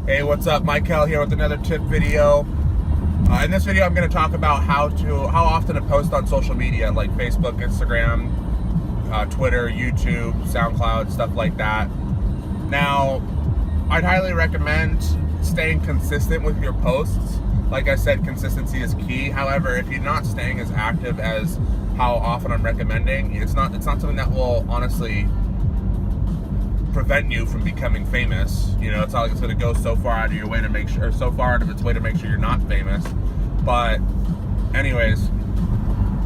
Hey, what's up? MiKel here with another tip video. In this video, I'm going to talk about how often to post on social media like Facebook, Instagram, Twitter, YouTube, SoundCloud, stuff like that. Now, I'd highly recommend staying consistent with your posts. Like I said, consistency is key. However, if you're not staying as active as how often I'm recommending, it's not something that will honestly prevent you from becoming famous. You know, it's not like it's going to go so far out of your way to make sure, or so far out of its way to make sure you're not famous. But anyways,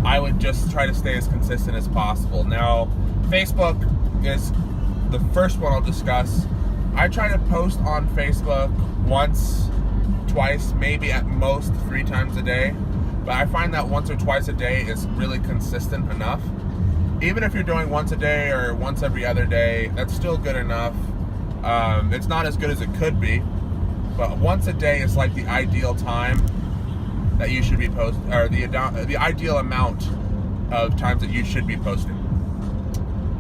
I would just try to stay as consistent as possible. Now, Facebook is the first one I'll discuss. I try to post on Facebook once, twice, maybe at most 3 times a day. But I find that once or twice a day is really consistent enough. Even if you're doing once a day or once every other day, that's still good enough. It's not as good as it could be, but once a day is like the ideal time that you should be posting, or the ideal amount of times that you should be posting.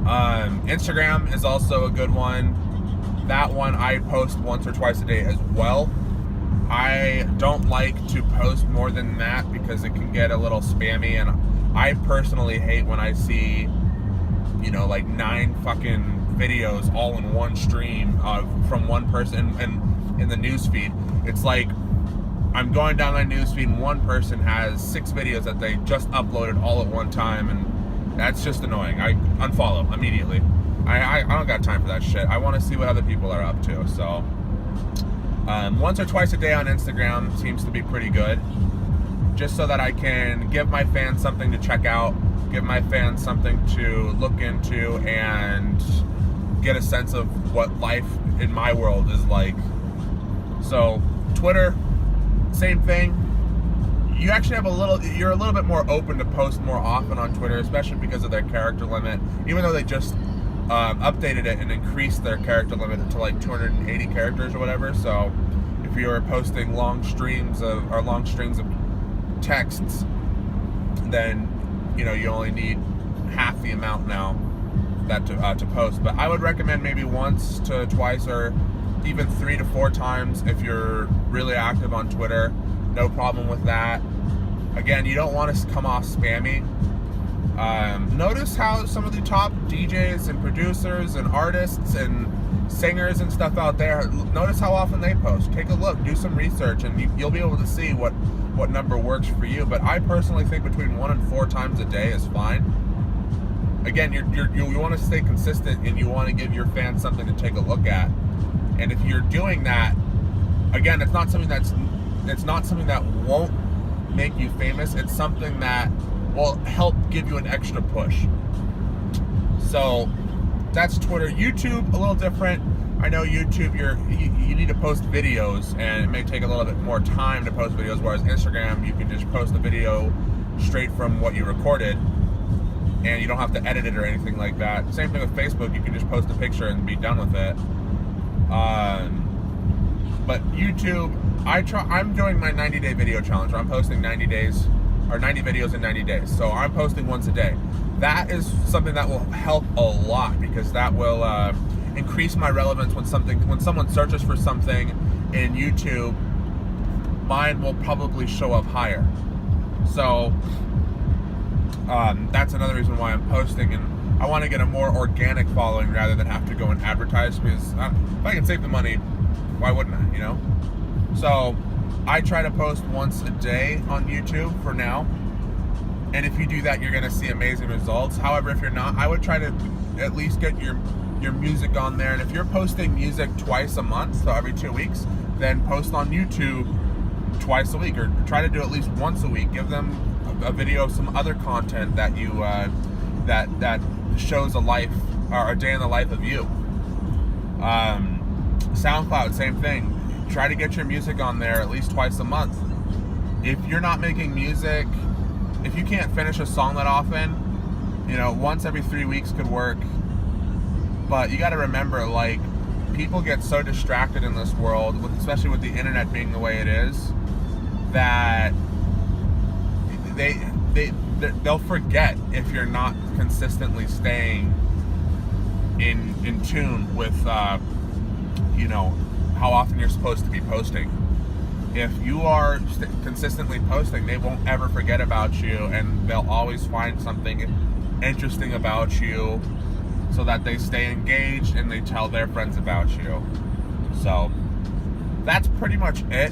Instagram is also a good one. That one I post once or twice a day as well. I don't like to post more than that because it can get a little spammy, and I personally hate when I see, you know, like 9 fucking videos all in one stream from one person and in the newsfeed. It's like I'm going down my newsfeed and one person has 6 videos that they just uploaded all at one time, and that's just annoying. I unfollow immediately. I don't got time for that shit. I want to see what other people are up to. So once or twice a day on Instagram seems to be pretty good, just so that I can give my fans something to check out, give my fans something to look into, and get a sense of what life in my world is like. So Twitter, same thing. You actually have you're a little bit more open to post more often on Twitter, especially because of their character limit, even though they just updated it and increased their character limit to like 280 characters or whatever. So if you're posting long strings of texts, then you know you only need half the amount now that to post. But I would recommend maybe once to twice, or even 3 to 4 times if you're really active on Twitter. No problem with that. Again, you don't want to come off spammy. Notice how some of the top DJs and producers and artists and singers and stuff out there, notice how often they post. Take a look, do some research, and you'll be able to see what number works for you. But I personally think between 1 and 4 times a day is fine. Again, you want to stay consistent, and you want to give your fans something to take a look at. And if you're doing that, again, it's not something that won't make you famous. It's something that will help give you an extra push. So that's Twitter. YouTube, a little different. I know YouTube, you need to post videos, and it may take a little bit more time to post videos, whereas Instagram, you can just post a video straight from what you recorded, and you don't have to edit it or anything like that. Same thing with Facebook, you can just post a picture and be done with it. But YouTube, I'm doing my 90-day video challenge. I'm posting 90 videos in 90 days. So I'm posting once a day. That is something that will help a lot, because that will increase my relevance when someone searches for something in YouTube. Mine will probably show up higher. So that's another reason why I'm posting, and I want to get a more organic following rather than have to go and advertise, because if I can save the money, why wouldn't I, you know? So I try to post once a day on YouTube for now, and if you do that, you're going to see amazing results. However, if you're not, I would try to at least get your music on there. And if you're posting music twice a month, so every 2 weeks, then post on YouTube twice a week, or try to do at least once a week. Give them a video of some other content that you that shows a life, or a day in the life of you. SoundCloud, same thing. Try to get your music on there at least twice a month. If you're not making music, if you can't finish a song that often, you know, once every 3 weeks could work. But you got to remember, like, people get so distracted in this world, especially with the internet being the way it is, that they'll forget if you're not consistently staying in tune with you know, how often you're supposed to be posting. If you are consistently posting, they won't ever forget about you, and they'll always find something interesting about you so that they stay engaged and they tell their friends about you. So that's pretty much it.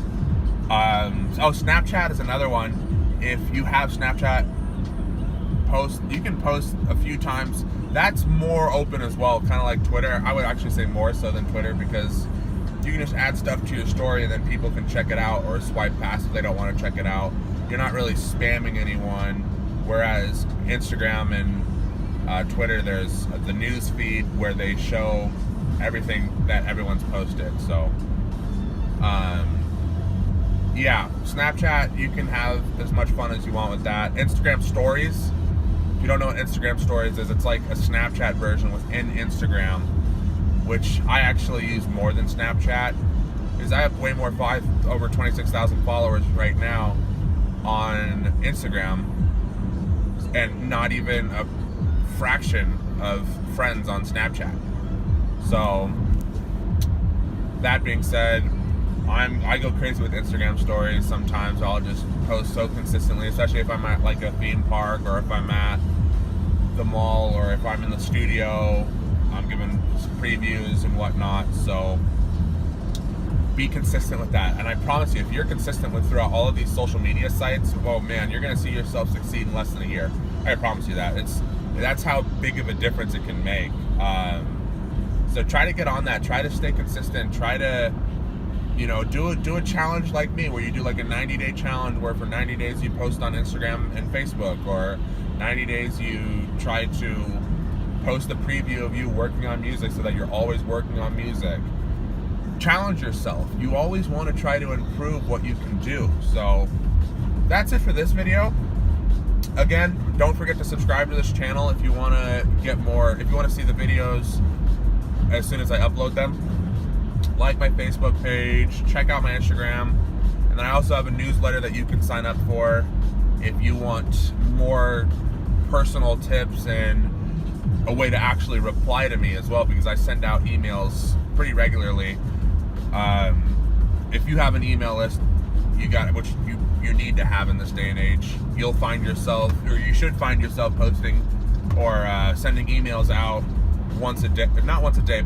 Snapchat is another one. If you have Snapchat, you can post a few times. That's more open as well, kind of like Twitter. I would actually say more so than Twitter, because you can just add stuff to your story and then people can check it out or swipe past if they don't want to check it out. You're not really spamming anyone. Whereas Instagram and Twitter, there's the news feed where they show everything that everyone's posted. So yeah, Snapchat, you can have as much fun as you want with that. Instagram stories, if you don't know what Instagram stories is, it's like a Snapchat version within Instagram, which I actually use more than Snapchat, because I have way more, over 26,000 followers right now on Instagram, and not even a fraction of friends on Snapchat. So that being said, I go crazy with Instagram stories. Sometimes I'll just post so consistently, especially if I'm at like a theme park, or if I'm at the mall, or if I'm in the studio, I'm giving previews and whatnot. So be consistent with that, and I promise you, if you're consistent with throughout all of these social media sites, oh man, you're gonna see yourself succeed in less than a year. I promise you that. That's how big of a difference it can make. So try to get on that. Try to stay consistent. Try to, do a challenge like me, where you do like a 90-day challenge, where for 90 days you post on Instagram and Facebook, or 90 days you try to post a preview of you working on music so that you're always working on music. Challenge yourself. You always want to try to improve what you can do. So that's it for this video. Again, don't forget to subscribe to this channel if you want to get more, if you want to see the videos as soon as I upload them. Like my Facebook page, check out my Instagram, and then I also have a newsletter that you can sign up for if you want more personal tips and a way to actually reply to me as well, because I send out emails pretty regularly. If you have an email list, which you need to have in this day and age, you'll find yourself, or you should find yourself posting or sending emails out once a day. Not once a day,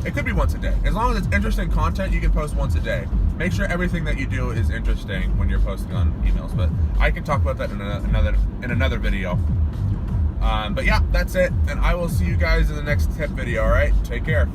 it could be once a day. As long as it's interesting content, you can post once a day. Make sure everything that you do is interesting when you're posting on emails, but I can talk about that in another video. But yeah, that's it, and I will see you guys in the next tip video. All right, take care.